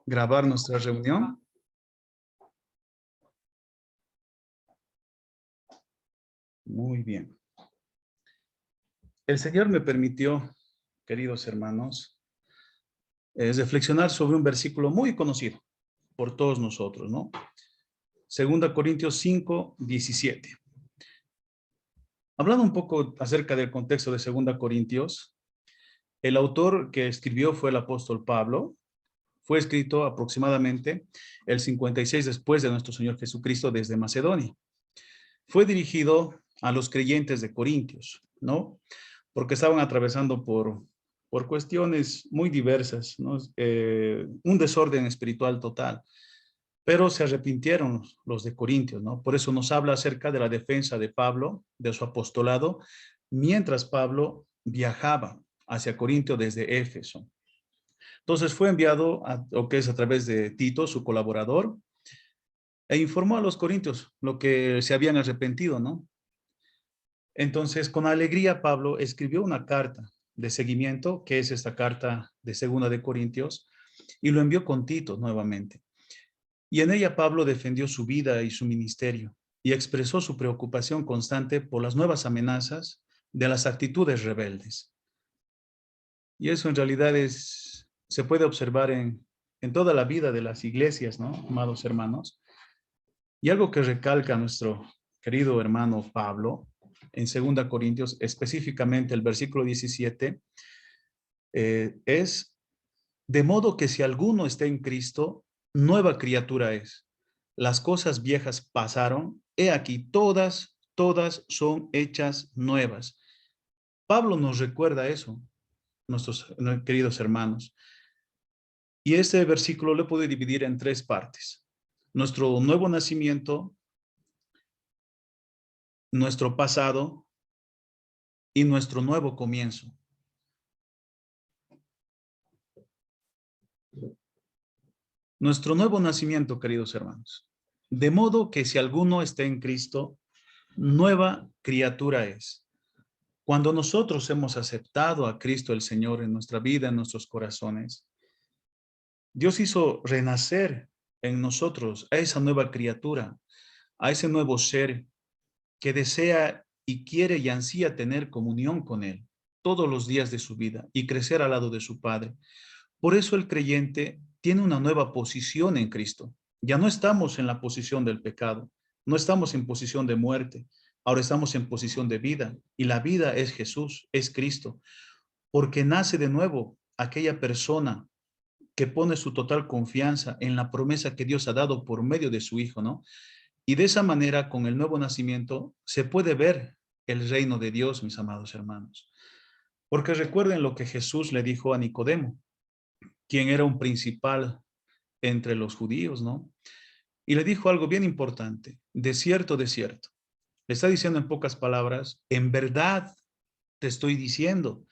grabar nuestra reunión. Muy bien. El Señor me permitió, queridos hermanos, reflexionar sobre un versículo muy conocido por todos nosotros, ¿no? 2 Corintios 5, 17. Hablando un poco acerca del contexto de 2 Corintios, el autor que escribió fue el apóstol Pablo. Fue escrito aproximadamente el 56 después de nuestro Señor Jesucristo desde Macedonia. Fue dirigido a los creyentes de Corintios, ¿no? Porque estaban atravesando por cuestiones muy diversas, ¿no? Un desorden espiritual total. Pero se arrepintieron los de Corintios, ¿no? Por eso nos habla acerca de la defensa de Pablo, de su apostolado, mientras Pablo viajaba hacia Corintio desde Éfeso. Entonces fue enviado, o que es a través de Tito, su colaborador, e informó a los corintios lo que se habían arrepentido, ¿no? Entonces, con alegría, Pablo escribió una carta de seguimiento, que es esta carta de 2 Corintios, y lo envió con Tito nuevamente. Y en ella Pablo defendió su vida y su ministerio, y expresó su preocupación constante por las nuevas amenazas de las actitudes rebeldes. Y eso en realidad se puede observar en toda la vida de las iglesias, ¿no, amados hermanos? Y algo que recalca nuestro querido hermano Pablo en 2 Corintios, específicamente el versículo 17, es: de modo que si alguno está en Cristo, nueva criatura es. Las cosas viejas pasaron, he aquí todas son hechas nuevas. Pablo nos recuerda eso, nuestros queridos hermanos. Y este versículo lo puedo dividir en tres partes: nuestro nuevo nacimiento, nuestro pasado y nuestro nuevo comienzo. Nuestro nuevo nacimiento, queridos hermanos. De modo que si alguno está en Cristo, nueva criatura es. Cuando nosotros hemos aceptado a Cristo el Señor en nuestra vida, en nuestros corazones, Dios hizo renacer en nosotros a esa nueva criatura, a ese nuevo ser que desea y quiere y ansía tener comunión con Él todos los días de su vida y crecer al lado de su Padre. Por eso el creyente tiene una nueva posición en Cristo. Ya no estamos en la posición del pecado, no estamos en posición de muerte, ahora estamos en posición de vida, y la vida es Jesús, es Cristo, porque nace de nuevo aquella persona que pone su total confianza en la promesa que Dios ha dado por medio de su Hijo, ¿no? Y de esa manera, con el nuevo nacimiento, se puede ver el reino de Dios, mis amados hermanos. Porque recuerden lo que Jesús le dijo a Nicodemo, quien era un principal entre los judíos, ¿no? Y le dijo algo bien importante: de cierto, le está diciendo en pocas palabras, en verdad te estoy diciendo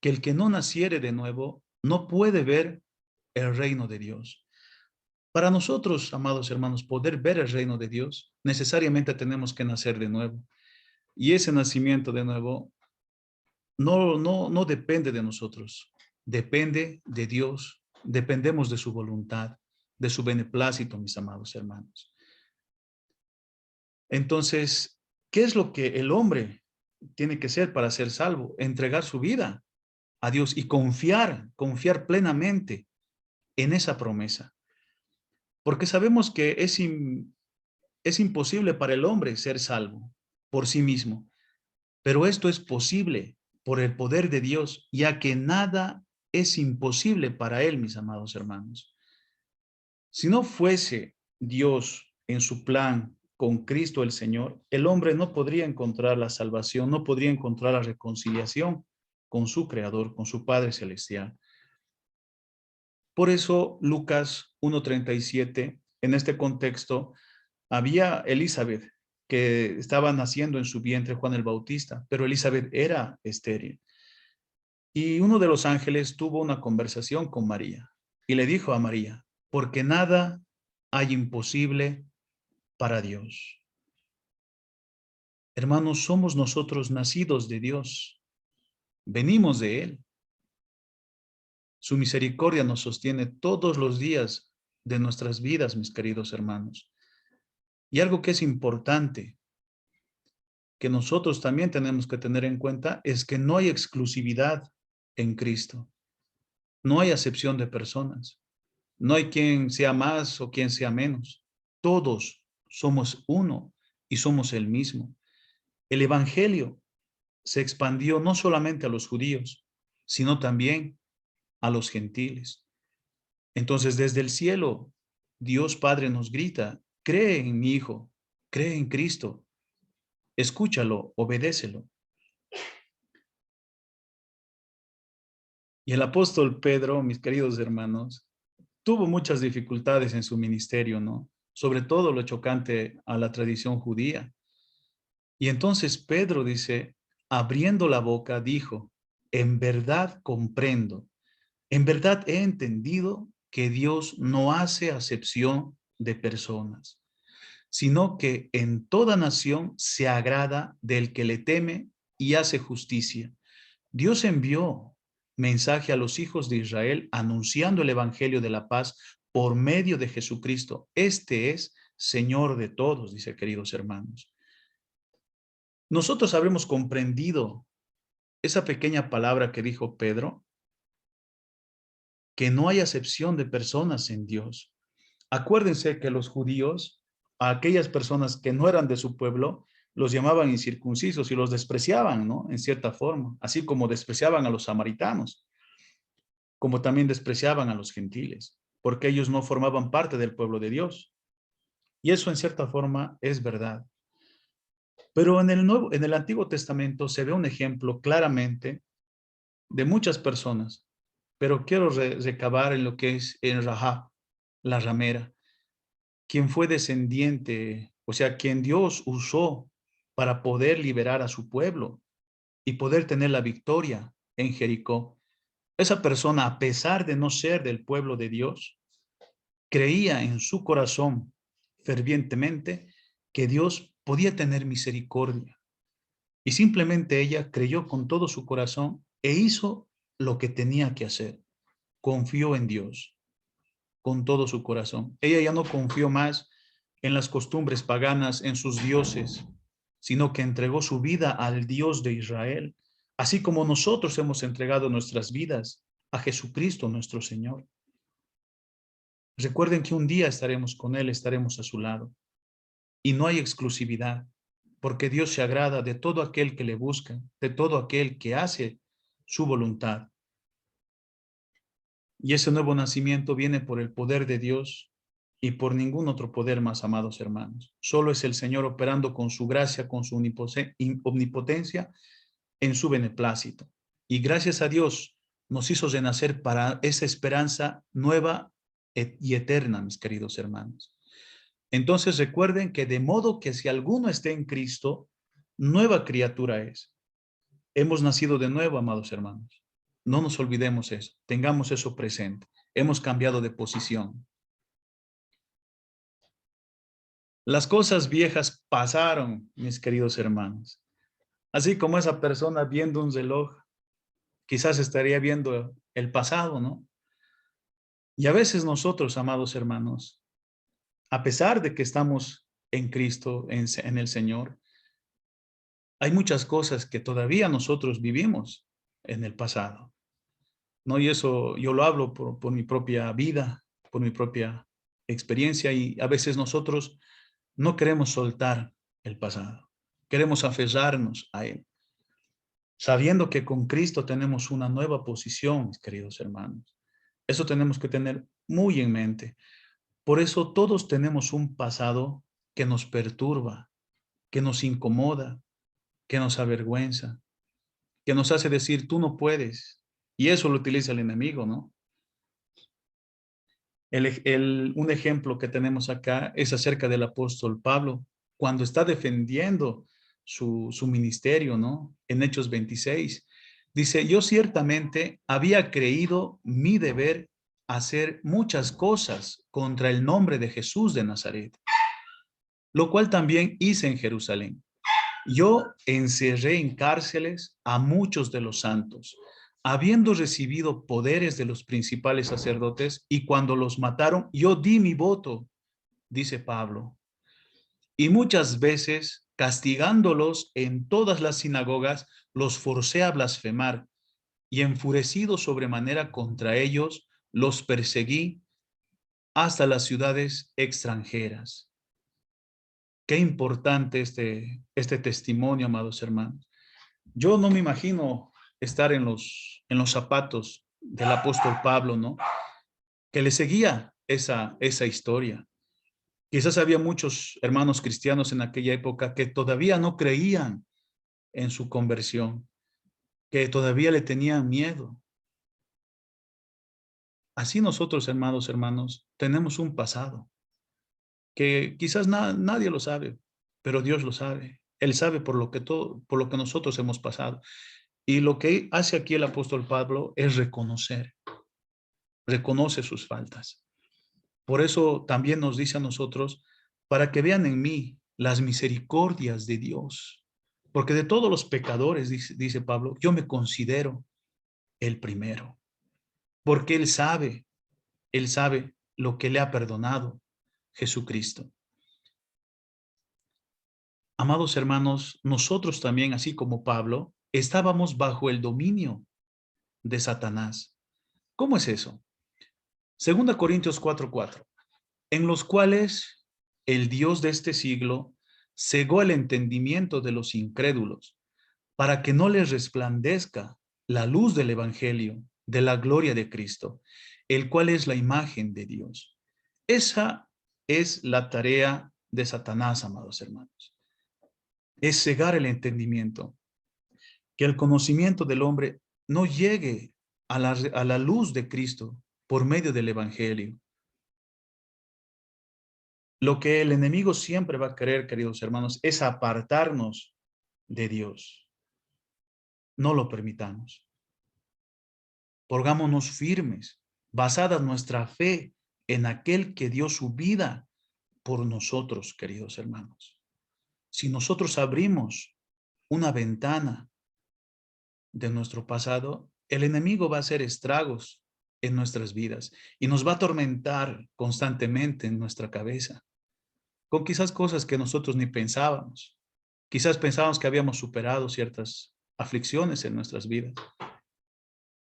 que el que no naciere de nuevo no puede ver el reino de Dios. Para nosotros, amados hermanos, poder ver el reino de Dios, necesariamente tenemos que nacer de nuevo. Y ese nacimiento de nuevo no depende de nosotros, depende de Dios, dependemos de su voluntad, de su beneplácito, mis amados hermanos. Entonces, ¿qué es lo que el hombre tiene que ser para ser salvo? Entregar su vida a Dios y confiar plenamente en esa promesa. Porque sabemos que es imposible para el hombre ser salvo por sí mismo, pero esto es posible por el poder de Dios, ya que nada es imposible para él, mis amados hermanos. Si no fuese Dios en su plan con Cristo el Señor, el hombre no podría encontrar la salvación, no podría encontrar la reconciliación con su Creador, con su Padre Celestial. Por eso Lucas 1:37, en este contexto, había Elizabeth, que estaba naciendo en su vientre Juan el Bautista, pero Elizabeth era estéril. Y uno de los ángeles tuvo una conversación con María y le dijo a María: porque nada hay imposible para Dios. Hermanos, somos nosotros nacidos de Dios, venimos de Él. Su misericordia nos sostiene todos los días de nuestras vidas, mis queridos hermanos. Y algo que es importante, que nosotros también tenemos que tener en cuenta, es que no hay exclusividad en Cristo. No hay acepción de personas. No hay quien sea más o quien sea menos. Todos somos uno y somos el mismo. El evangelio se expandió no solamente a los judíos, sino también a los gentiles. Entonces, desde el cielo, Dios Padre nos grita: cree en mi Hijo, cree en Cristo, escúchalo, obedécelo. Y el apóstol Pedro, mis queridos hermanos, tuvo muchas dificultades en su ministerio, ¿no? Sobre todo lo chocante a la tradición judía. Y entonces Pedro dice, abriendo la boca, dijo: en verdad comprendo, en verdad he entendido que Dios no hace acepción de personas, sino que en toda nación se agrada del que le teme y hace justicia. Dios envió mensaje a los hijos de Israel anunciando el evangelio de la paz por medio de Jesucristo. Este es Señor de todos, dice, queridos hermanos. Nosotros habremos comprendido esa pequeña palabra que dijo Pedro, que no hay acepción de personas en Dios. Acuérdense que los judíos, a aquellas personas que no eran de su pueblo, los llamaban incircuncisos y los despreciaban, ¿no? En cierta forma, así como despreciaban a los samaritanos, como también despreciaban a los gentiles, porque ellos no formaban parte del pueblo de Dios. Y eso en cierta forma es verdad. Pero en el Antiguo Testamento se ve un ejemplo claramente de muchas personas, pero quiero recabar en lo que es en Rahab, la ramera, quien fue descendiente, o sea, quien Dios usó para poder liberar a su pueblo y poder tener la victoria en Jericó. Esa persona, a pesar de no ser del pueblo de Dios, creía en su corazón fervientemente que Dios podía tener misericordia. Y simplemente ella creyó con todo su corazón e hizo lo que tenía que hacer. Confió en Dios con todo su corazón. Ella ya no confió más en las costumbres paganas, en sus dioses, sino que entregó su vida al Dios de Israel, así como nosotros hemos entregado nuestras vidas a Jesucristo nuestro Señor. Recuerden que un día estaremos con Él, estaremos a su lado. Y no hay exclusividad, porque Dios se agrada de todo aquel que le busca, de todo aquel que hace su voluntad. Y ese nuevo nacimiento viene por el poder de Dios y por ningún otro poder más, amados hermanos. Solo es el Señor operando con su gracia, con su omnipotencia en su beneplácito. Y gracias a Dios nos hizo renacer para esa esperanza nueva y eterna, mis queridos hermanos. Entonces recuerden que de modo que si alguno esté en Cristo, nueva criatura es. Hemos nacido de nuevo, amados hermanos. No nos olvidemos eso, tengamos eso presente. Hemos cambiado de posición. Las cosas viejas pasaron, mis queridos hermanos. Así como esa persona viendo un reloj, quizás estaría viendo el pasado, ¿no? Y a veces nosotros, amados hermanos, a pesar de que estamos en Cristo, en el Señor, hay muchas cosas que todavía nosotros vivimos en el pasado, ¿no? Y eso yo lo hablo por mi propia vida, por mi propia experiencia, y a veces nosotros no queremos soltar el pasado, queremos aferrarnos a él, sabiendo que con Cristo tenemos una nueva posición, mis queridos hermanos. Eso tenemos que tener muy en mente. Por eso todos tenemos un pasado que nos perturba, que nos incomoda, que nos avergüenza, que nos hace decir, tú no puedes. Y eso lo utiliza el enemigo, ¿no? Un ejemplo que tenemos acá es acerca del apóstol Pablo, cuando está defendiendo su ministerio, ¿no? En Hechos 26, dice, yo ciertamente había creído mi deber hacer muchas cosas contra el nombre de Jesús de Nazaret, lo cual también hice en Jerusalén. Yo encerré en cárceles a muchos de los santos, habiendo recibido poderes de los principales sacerdotes, y cuando los mataron, yo di mi voto, dice Pablo. Y muchas veces, castigándolos en todas las sinagogas, los forcé a blasfemar, y enfurecido sobremanera contra ellos, los perseguí hasta las ciudades extranjeras. Qué importante este testimonio, amados hermanos. Yo no me imagino estar en los zapatos del apóstol Pablo, ¿no? Que le seguía esa historia. Quizás había muchos hermanos cristianos en aquella época que todavía no creían en su conversión, que todavía le tenían miedo. Así nosotros, hermanos, tenemos un pasado que quizás nadie lo sabe, pero Dios lo sabe. Él sabe por lo que nosotros hemos pasado. Y lo que hace aquí el apóstol Pablo es reconoce sus faltas. Por eso también nos dice a nosotros, para que vean en mí las misericordias de Dios. Porque de todos los pecadores, dice Pablo, yo me considero el primero. Porque Él sabe lo que le ha perdonado Jesucristo. Amados hermanos, nosotros también, así como Pablo, estábamos bajo el dominio de Satanás. ¿Cómo es eso? 2 Corintios 4:4, en los cuales el Dios de este siglo cegó el entendimiento de los incrédulos, para que no les resplandezca la luz del evangelio de la gloria de Cristo, el cual es la imagen de Dios. Esa es la tarea de Satanás, amados hermanos. Es cegar el entendimiento, que el conocimiento del hombre no llegue a la luz de Cristo por medio del evangelio. Lo que el enemigo siempre va a querer, queridos hermanos, es apartarnos de Dios. No lo permitamos. Pongámonos firmes, basada nuestra fe en aquel que dio su vida por nosotros, queridos hermanos. Si nosotros abrimos una ventana de nuestro pasado, el enemigo va a hacer estragos en nuestras vidas y nos va a atormentar constantemente en nuestra cabeza, con quizás cosas que nosotros ni pensábamos. Quizás pensábamos que habíamos superado ciertas aflicciones en nuestras vidas,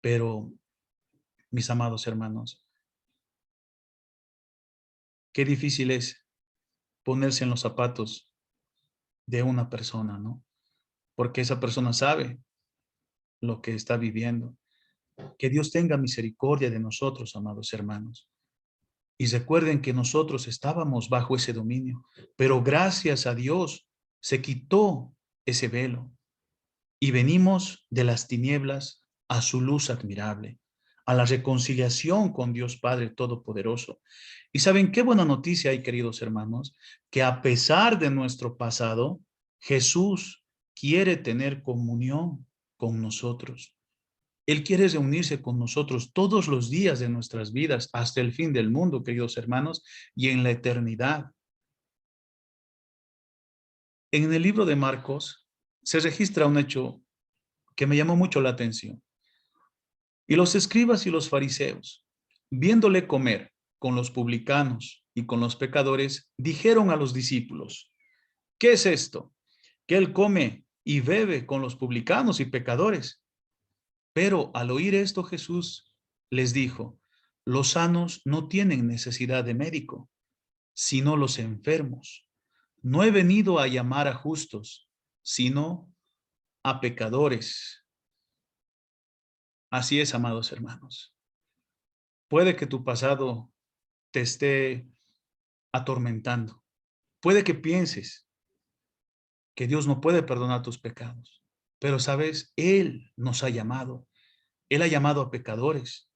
pero, mis amados hermanos, qué difícil es ponerse en los zapatos de una persona, ¿no? Porque esa persona sabe lo que está viviendo. Que Dios tenga misericordia de nosotros, amados hermanos. Y recuerden que nosotros estábamos bajo ese dominio, pero gracias a Dios se quitó ese velo y venimos de las tinieblas a su luz admirable, a la reconciliación con Dios Padre Todopoderoso. Y saben qué buena noticia hay, queridos hermanos, que a pesar de nuestro pasado, Jesús quiere tener comunión con nosotros. Él quiere reunirse con nosotros todos los días de nuestras vidas hasta el fin del mundo, queridos hermanos, y en la eternidad. En el libro de Marcos se registra un hecho que me llamó mucho la atención. Y los escribas y los fariseos, viéndole comer con los publicanos y con los pecadores, dijeron a los discípulos, ¿qué es esto? Que él come y bebe con los publicanos y pecadores. Pero al oír esto Jesús les dijo, los sanos no tienen necesidad de médico, sino los enfermos. No he venido a llamar a justos, sino a pecadores. Así es, amados hermanos. Puede que tu pasado te esté atormentando. Puede que pienses que Dios no puede perdonar tus pecados, pero sabes, Él nos ha llamado. Él ha llamado a pecadores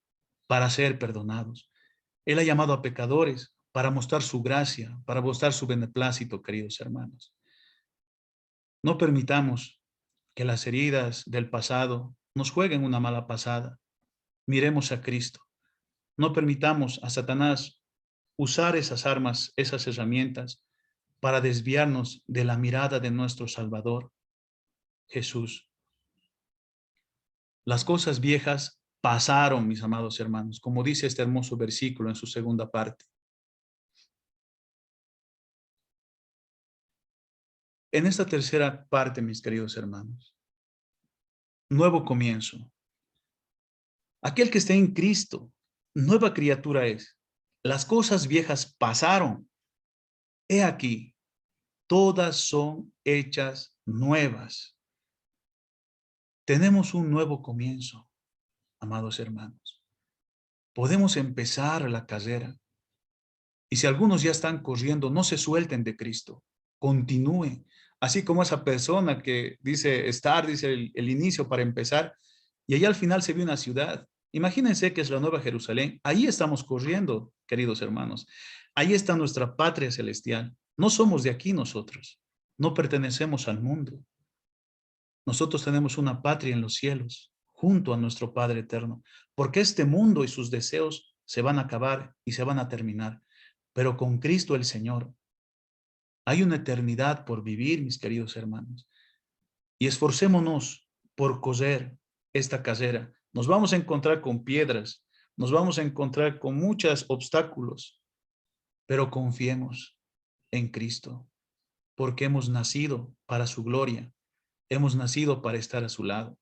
para ser perdonados. Él ha llamado a pecadores para mostrar su gracia, para mostrar su beneplácito, queridos hermanos. No permitamos que las heridas del pasado nos jueguen una mala pasada. Miremos a Cristo. No permitamos a Satanás usar esas armas, esas herramientas, para desviarnos de la mirada de nuestro Salvador, Jesús. Las cosas viejas pasaron, mis amados hermanos, como dice este hermoso versículo en su segunda parte. En esta tercera parte, mis queridos hermanos, nuevo comienzo. Aquel que está en Cristo, nueva criatura es. Las cosas viejas pasaron. He aquí, todas son hechas nuevas. Tenemos un nuevo comienzo, amados hermanos. Podemos empezar la carrera. Y si algunos ya están corriendo, no se suelten de Cristo. Continúen. Así como esa persona que dice dice el inicio para empezar, y allá al final se ve una ciudad. Imagínense que es la Nueva Jerusalén. Ahí estamos corriendo, queridos hermanos. Ahí está nuestra patria celestial. No somos de aquí nosotros. No pertenecemos al mundo. Nosotros tenemos una patria en los cielos, junto a nuestro Padre eterno, porque este mundo y sus deseos se van a acabar y se van a terminar. Pero con Cristo el Señor hay una eternidad por vivir, mis queridos hermanos. Y esforcémonos por correr esta carrera. Nos vamos a encontrar con piedras, nos vamos a encontrar con muchos obstáculos, pero confiemos en Cristo, porque hemos nacido para su gloria, hemos nacido para estar a su lado.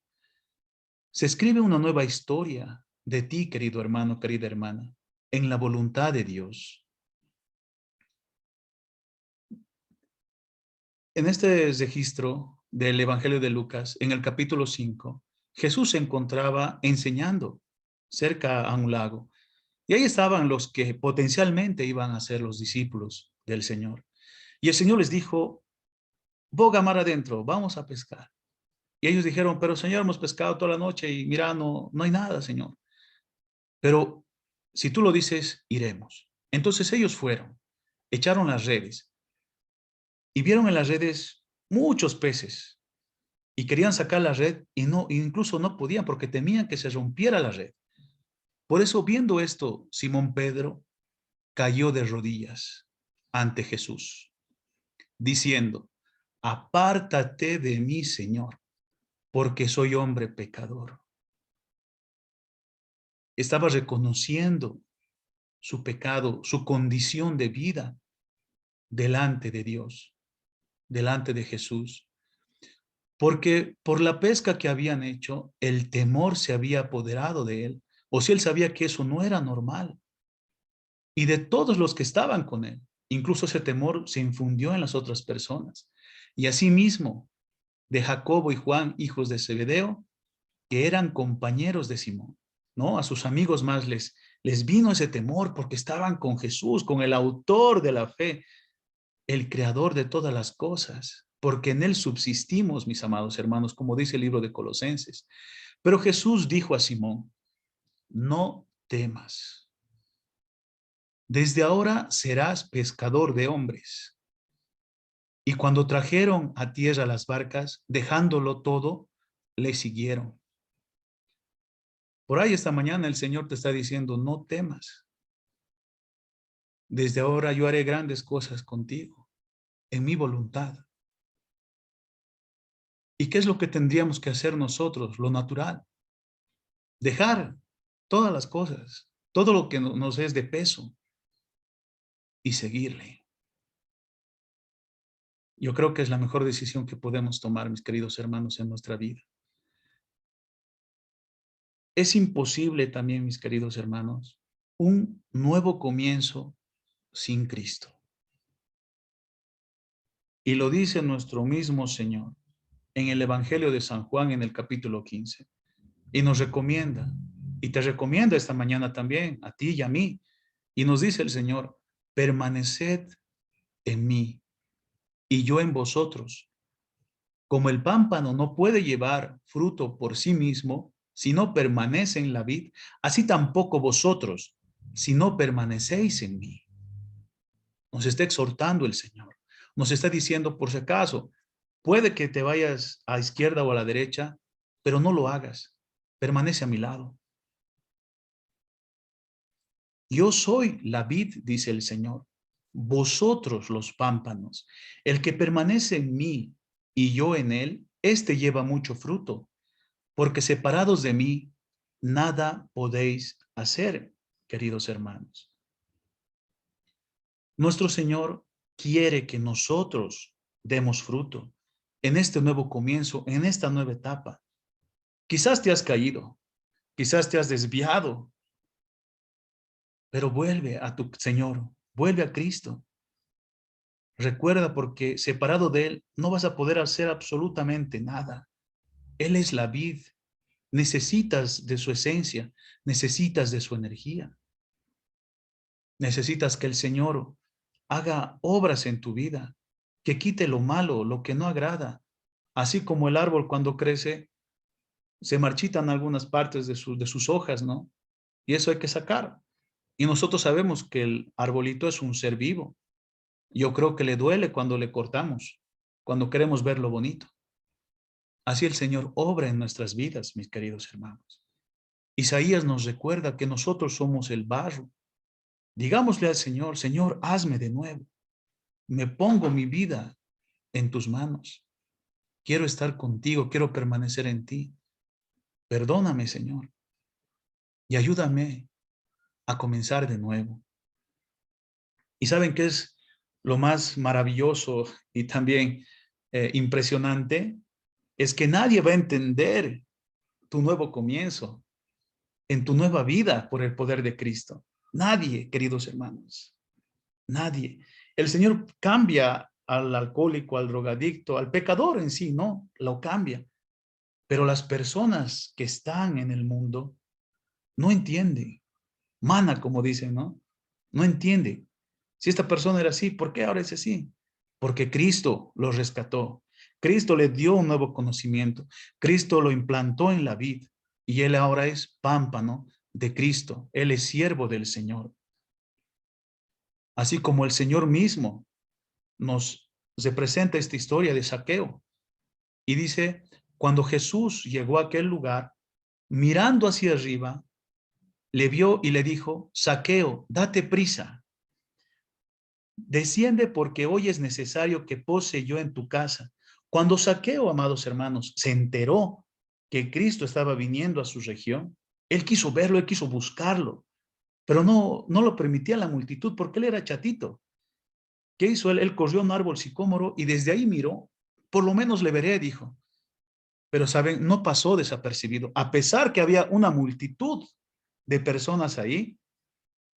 Se escribe una nueva historia de ti, querido hermano, querida hermana, en la voluntad de Dios. En este registro del Evangelio de Lucas, en el capítulo 5, Jesús se encontraba enseñando cerca a un lago. Y ahí estaban los que potencialmente iban a ser los discípulos del Señor. Y el Señor les dijo, boga mar adentro, vamos a pescar. Y ellos dijeron, pero Señor, hemos pescado toda la noche y mira, no hay nada, Señor. Pero si tú lo dices, iremos. Entonces ellos fueron, echaron las redes y vieron en las redes muchos peces y querían sacar la red y no, incluso no podían porque temían que se rompiera la red. Por eso, viendo esto, Simón Pedro cayó de rodillas ante Jesús, diciendo, apártate de mí, Señor, porque soy hombre pecador. Estaba reconociendo su pecado, su condición de vida delante de Dios, delante de Jesús. Porque por la pesca que habían hecho, el temor se había apoderado de él, o si él sabía que eso no era normal. Y de todos los que estaban con él, incluso ese temor se infundió en las otras personas. Y asimismo, de Jacobo y Juan, hijos de Zebedeo, que eran compañeros de Simón, ¿no? A sus amigos más les vino ese temor porque estaban con Jesús, con el autor de la fe, el creador de todas las cosas, porque en él subsistimos, mis amados hermanos, como dice el libro de Colosenses. Pero Jesús dijo a Simón, no temas. Desde ahora serás pescador de hombres. Y cuando trajeron a tierra las barcas, dejándolo todo, le siguieron. Por ahí esta mañana el Señor te está diciendo, no temas. Desde ahora yo haré grandes cosas contigo, en mi voluntad. ¿Y qué es lo que tendríamos que hacer nosotros? Lo natural. Dejar todas las cosas, todo lo que nos es de peso y seguirle. Yo creo que es la mejor decisión que podemos tomar, mis queridos hermanos, en nuestra vida. Es imposible también, mis queridos hermanos, un nuevo comienzo sin Cristo. Y lo dice nuestro mismo Señor en el Evangelio de San Juan en el capítulo 15. Y nos recomienda, y te recomienda esta mañana también, a ti y a mí. Y nos dice el Señor, permaneced en mí y yo en vosotros. Como el pámpano no puede llevar fruto por sí mismo si no permanece en la vid, así tampoco vosotros si no permanecéis en mí. Nos está exhortando el Señor. Nos está diciendo, por si acaso, puede que te vayas a la izquierda o a la derecha, pero no lo hagas. Permanece a mi lado. Yo soy la vid, dice el Señor. Vosotros los pámpanos. El que permanece en mí y yo en él, este lleva mucho fruto, porque separados de mí, nada podéis hacer, queridos hermanos. Nuestro Señor quiere que nosotros demos fruto en este nuevo comienzo, en esta nueva etapa. Quizás te has caído, quizás te has desviado, pero vuelve a tu Señor, vuelve a Cristo. Recuerda, porque separado de Él no vas a poder hacer absolutamente nada. Él es la vid. Necesitas de su esencia, necesitas de su energía. Necesitas que el Señor haga obras en tu vida, que quite lo malo, lo que no agrada. Así como el árbol cuando crece, se marchitan algunas partes de sus hojas, ¿no? Y eso hay que sacar. Y nosotros sabemos que el arbolito es un ser vivo. Yo creo que le duele cuando le cortamos, cuando queremos verlo bonito. Así el Señor obra en nuestras vidas, mis queridos hermanos. Isaías nos recuerda que nosotros somos el barro. Digámosle al Señor, Señor, hazme de nuevo. Me pongo mi vida en tus manos. Quiero estar contigo, quiero permanecer en ti. Perdóname, Señor, y ayúdame a comenzar de nuevo. ¿Y saben qué es lo más maravilloso y también impresionante? Es que nadie va a entender tu nuevo comienzo en tu nueva vida por el poder de Cristo. Nadie, queridos hermanos, nadie. El Señor cambia al alcohólico, al drogadicto, al pecador en sí, no, lo cambia. Pero las personas que están en el mundo no entienden. Mana, como dicen, ¿no? No entiende. Si esta persona era así, ¿por qué ahora es así? Porque Cristo lo rescató. Cristo le dio un nuevo conocimiento. Cristo lo implantó en la vid y él ahora es pámpano de Cristo. Él es siervo del Señor. Así como el Señor mismo nos representa esta historia de Zaqueo y dice, cuando Jesús llegó a aquel lugar, mirando hacia arriba, le vio y le dijo, Zaqueo, date prisa. Desciende porque hoy es necesario que pose yo en tu casa. Cuando Zaqueo, amados hermanos, se enteró que Cristo estaba viniendo a su región, él quiso verlo, él quiso buscarlo, pero no lo permitía la multitud porque él era chatito. ¿Qué hizo él? Él corrió a un árbol sicómoro y desde ahí miró, por lo menos le veré, dijo. Pero saben, no pasó desapercibido. A pesar que había una multitud de personas ahí,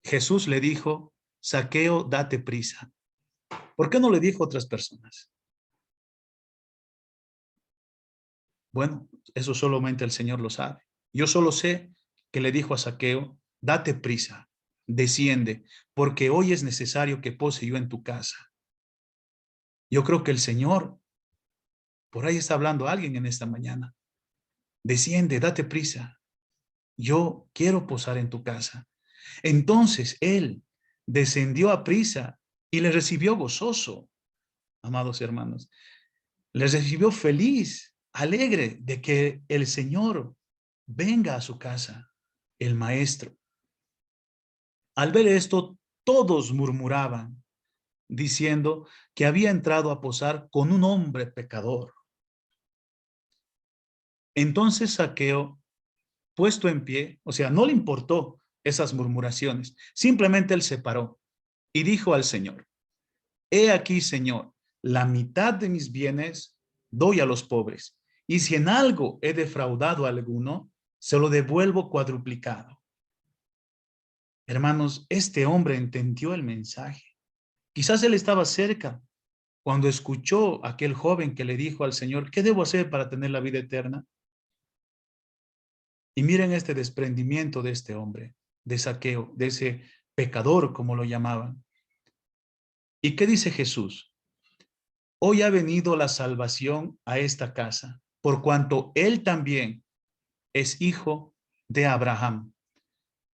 Jesús le dijo, Zaqueo, date prisa. ¿Por qué no le dijo a otras personas? Bueno, eso solamente el Señor lo sabe. Yo solo sé que le dijo a Zaqueo, date prisa, desciende, porque hoy es necesario que pose yo en tu casa. Yo creo que el Señor, por ahí está hablando alguien en esta mañana. Desciende, date prisa. Yo quiero posar en tu casa. Entonces él descendió a prisa y le recibió gozoso, amados hermanos. Le recibió feliz, alegre de que el Señor venga a su casa, el maestro. Al ver esto, todos murmuraban, diciendo que había entrado a posar con un hombre pecador. Entonces Zaqueo, puesto en pie, o sea, no le importó esas murmuraciones, simplemente él se paró y dijo al Señor, he aquí, Señor, la mitad de mis bienes doy a los pobres, y si en algo he defraudado a alguno, se lo devuelvo cuadruplicado. Hermanos, este hombre entendió el mensaje. Quizás él estaba cerca cuando escuchó a aquel joven que le dijo al Señor, ¿qué debo hacer para tener la vida eterna? Y miren este desprendimiento de este hombre, de Zaqueo, de ese pecador, como lo llamaban. ¿Y qué dice Jesús? Hoy ha venido la salvación a esta casa, por cuanto él también es hijo de Abraham.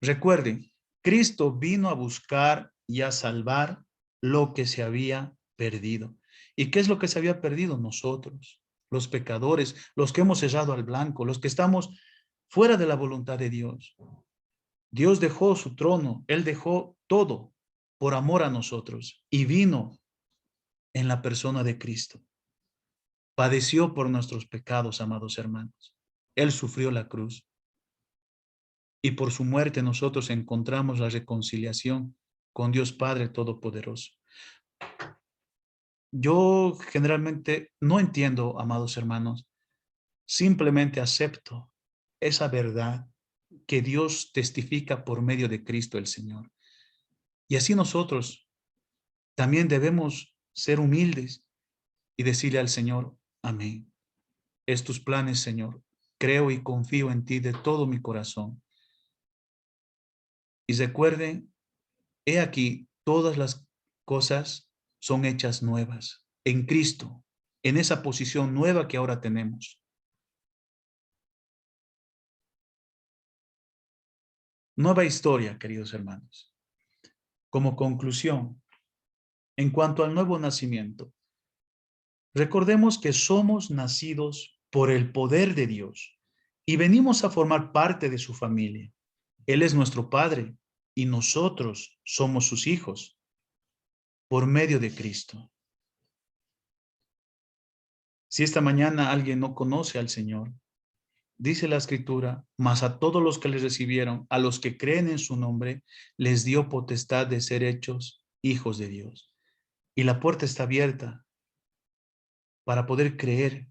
Recuerden, Cristo vino a buscar y a salvar lo que se había perdido. ¿Y qué es lo que se había perdido? Nosotros, los pecadores, los que hemos cerrado al blanco, los que estamos fuera de la voluntad de Dios. Dios dejó su trono, Él dejó todo por amor a nosotros y vino en la persona de Cristo. Padeció por nuestros pecados, amados hermanos. Él sufrió la cruz y por su muerte nosotros encontramos la reconciliación con Dios Padre Todopoderoso. Yo generalmente no entiendo, amados hermanos, simplemente acepto esa verdad que Dios testifica por medio de Cristo el Señor. Y así nosotros también debemos ser humildes y decirle al Señor, amén. Es tus planes, Señor. Creo y confío en ti de todo mi corazón. Y recuerden, he aquí, todas las cosas son hechas nuevas en Cristo, en esa posición nueva que ahora tenemos. Nueva historia, queridos hermanos. Como conclusión, en cuanto al nuevo nacimiento, recordemos que somos nacidos por el poder de Dios y venimos a formar parte de su familia. Él es nuestro Padre y nosotros somos sus hijos por medio de Cristo. Si esta mañana alguien no conoce al Señor, dice la Escritura, mas a todos los que les recibieron, a los que creen en su nombre, les dio potestad de ser hechos hijos de Dios. Y la puerta está abierta para poder creer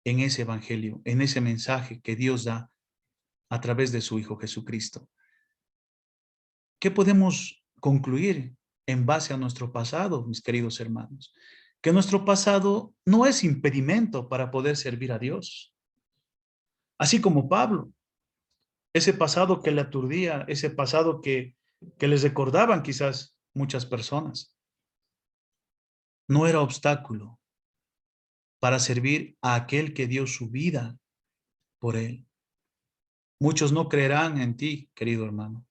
en ese evangelio, en ese mensaje que Dios da a través de su Hijo Jesucristo. ¿Qué podemos concluir en base a nuestro pasado, mis queridos hermanos? Que nuestro pasado no es impedimento para poder servir a Dios. Así como Pablo, ese pasado que le aturdía, ese pasado que les recordaban quizás muchas personas, no era obstáculo para servir a aquel que dio su vida por él. Muchos no creerán en ti, querido hermano,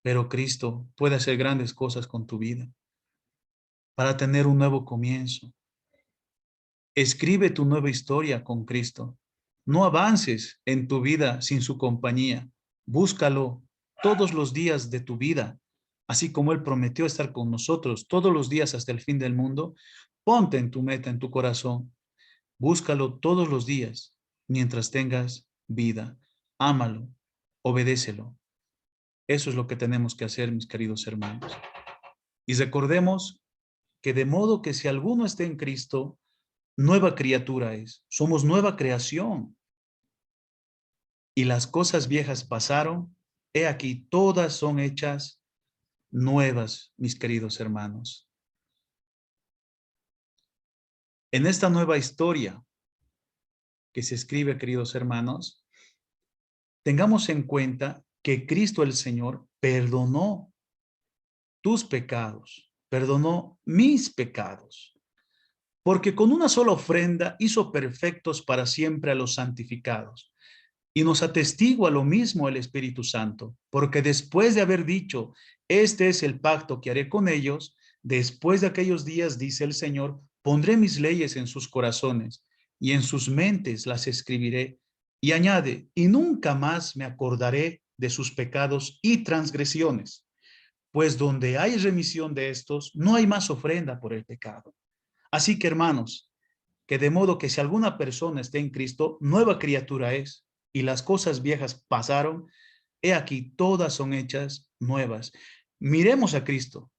pero Cristo puede hacer grandes cosas con tu vida para tener un nuevo comienzo. Escribe tu nueva historia con Cristo. No avances en tu vida sin su compañía. Búscalo todos los días de tu vida, así como Él prometió estar con nosotros todos los días hasta el fin del mundo. Ponte en tu meta, en tu corazón. Búscalo todos los días mientras tengas vida. Ámalo, obedécelo. Eso es lo que tenemos que hacer, mis queridos hermanos. Y recordemos que de modo que si alguno está en Cristo, nueva criatura es. Somos nueva creación. Y las cosas viejas pasaron. He aquí, todas son hechas nuevas, mis queridos hermanos. En esta nueva historia que se escribe, queridos hermanos, tengamos en cuenta que Cristo el Señor perdonó tus pecados, perdonó mis pecados, porque con una sola ofrenda hizo perfectos para siempre a los santificados. Y nos atestigua lo mismo el Espíritu Santo, porque después de haber dicho, este es el pacto que haré con ellos, después de aquellos días, dice el Señor, pondré mis leyes en sus corazones y en sus mentes las escribiré. Y añade, y nunca más me acordaré de sus pecados y transgresiones, pues donde hay remisión de estos, no hay más ofrenda por el pecado. Así que, hermanos, que de modo que si alguna persona está en Cristo, nueva criatura es, y las cosas viejas pasaron, he aquí todas son hechas nuevas. Miremos a Cristo,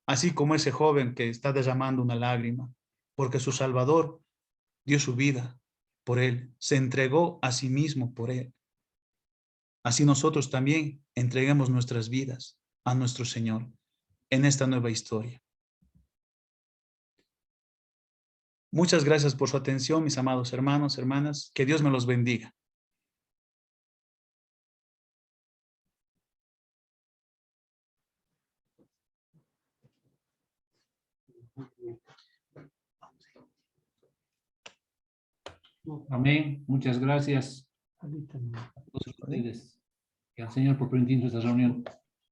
así como ese joven que está derramando una lágrima, porque su Salvador dio su vida por él, se entregó a sí mismo por él. Así nosotros también entreguemos nuestras vidas a nuestro Señor en esta nueva historia. Muchas gracias por su atención, mis amados hermanos, hermanas. Que Dios me los bendiga. Amén. Muchas gracias a todos ustedes y al Señor por permitirnos esta reunión.